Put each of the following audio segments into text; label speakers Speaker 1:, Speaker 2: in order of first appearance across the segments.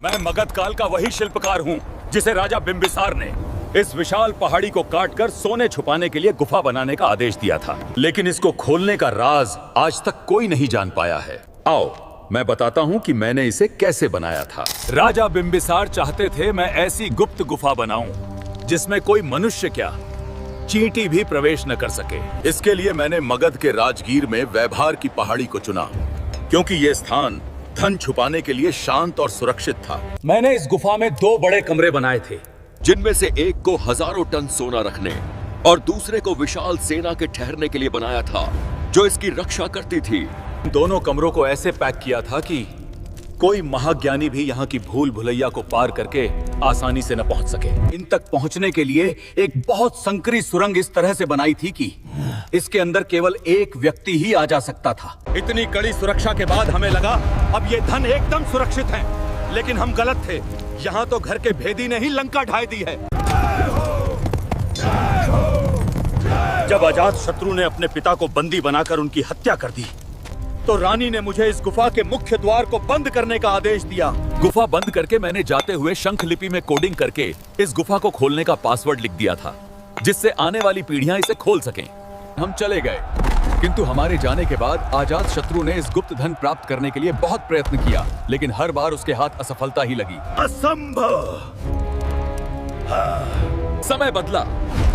Speaker 1: मैं मगध काल का वही शिल्पकार हूँ जिसे राजा बिंबिसार ने इस विशाल पहाड़ी को काटकर सोने छुपाने के लिए गुफा बनाने का आदेश दिया था। लेकिन इसको खोलने का राज आज तक कोई नहीं जान पाया है। आओ मैं बताता हूँ कि मैंने इसे कैसे बनाया था। राजा बिंबिसार चाहते थे मैं ऐसी गुप्त गुफा बनाऊं जिसमें कोई मनुष्य क्या चींटी भी प्रवेश न कर सके। इसके लिए मैंने मगध के राजगीर में वैभार की पहाड़ी को चुना, क्योंकि ये स्थान धन छुपाने के लिए शांत और सुरक्षित था। मैंने इस गुफा में 2 बड़े कमरे बनाए थे,
Speaker 2: जिनमें से एक को हजारों टन सोना रखने और दूसरे को विशाल सेना के ठहरने के लिए बनाया था, जो इसकी रक्षा करती थी।
Speaker 1: दोनों कमरों को ऐसे पैक किया था कि कोई महाज्ञानी भी यहाँ की भूल भुलैया को पार करके आसानी से न पहुंच सके। इन तक पहुंचने के लिए एक बहुत संकरी सुरंग इस तरह से बनाई थी कि इसके अंदर केवल एक व्यक्ति ही आ जा सकता था। इतनी कड़ी सुरक्षा के बाद हमें लगा अब ये धन एकदम सुरक्षित है, लेकिन हम गलत थे। यहाँ तो घर के भेदी ने ही लंका ढाई दी है। जब अजात शत्रु ने अपने पिता को बंदी बनाकर उनकी हत्या कर दी, तो रानी ने मुझे इस गुफा के मुख्य द्वार को बंद करने का आदेश दिया। गुफा बंद करके मैंने जाते हुए शंख लिपि में कोडिंग करके इस गुफा को खोलने का पासवर्ड लिख दिया था, जिससे आने वाली पीढ़ियां इसे खोल सकें। हम चले गए, किंतु हमारे जाने के बाद अजात शत्रु ने इस गुप्त धन प्राप्त करने के लिए बहुत प्रयत्न किया, लेकिन हर बार उसके हाथ असफलता ही लगी। असंभव। समय बदला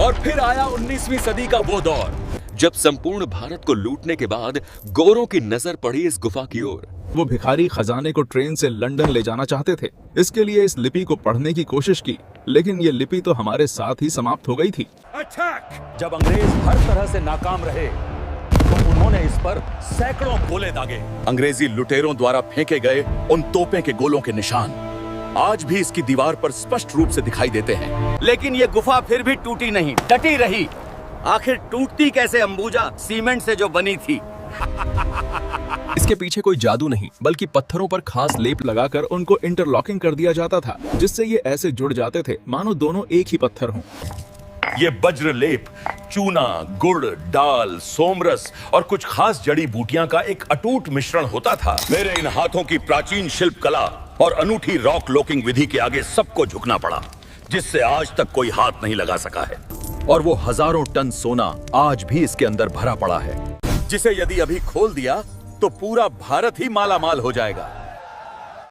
Speaker 1: और फिर आया 19वीं सदी का वो दौर
Speaker 2: जब संपूर्ण भारत को लूटने के बाद गोरों की नजर पड़ी इस गुफा की ओर।
Speaker 3: वो भिखारी खजाने को ट्रेन से लंदन ले जाना चाहते थे। इसके लिए इस लिपि को पढ़ने की कोशिश की, लेकिन ये लिपि तो हमारे साथ ही समाप्त हो गई थी।
Speaker 1: अटैक! जब अंग्रेज हर तरह से नाकाम रहे, तो उन्होंने इस पर सैकड़ों गोले दागे। अंग्रेजी लुटेरों द्वारा फेंके गए उन तोपों के गोलों के निशान आज भी इसकी दीवार पर स्पष्ट रूप से दिखाई देते हैं। लेकिन ये गुफा फिर भी टूटी नहीं, डटी रही। आखिर टूटती कैसे अंबुजा, सीमेंट से जो बनी थी।
Speaker 3: इसके पीछे कोई जादू नहीं, बल्कि पत्थरों पर खास लेप लगाकर उनको इंटरलॉकिंग कर दिया जाता था, जिससे ये ऐसे जुड़ जाते थे मानो दोनों एक ही पत्थर हों।
Speaker 1: ये वज्र लेप चूना, गुड़, दाल, सोमरस और कुछ खास जड़ी बूटियां का एक अटूट मिश्रण होता था। मेरे इन हाथों की प्राचीन शिल्प कला और अनूठी रॉक लॉकिंग विधि के आगे सबको झुकना पड़ा, जिससे आज तक कोई हाथ नहीं लगा सका है। और वो हजारों टन सोना आज भी इसके अंदर भरा पड़ा है, जिसे यदि अभी खोल दिया तो पूरा भारत ही माला माल हो जाएगा।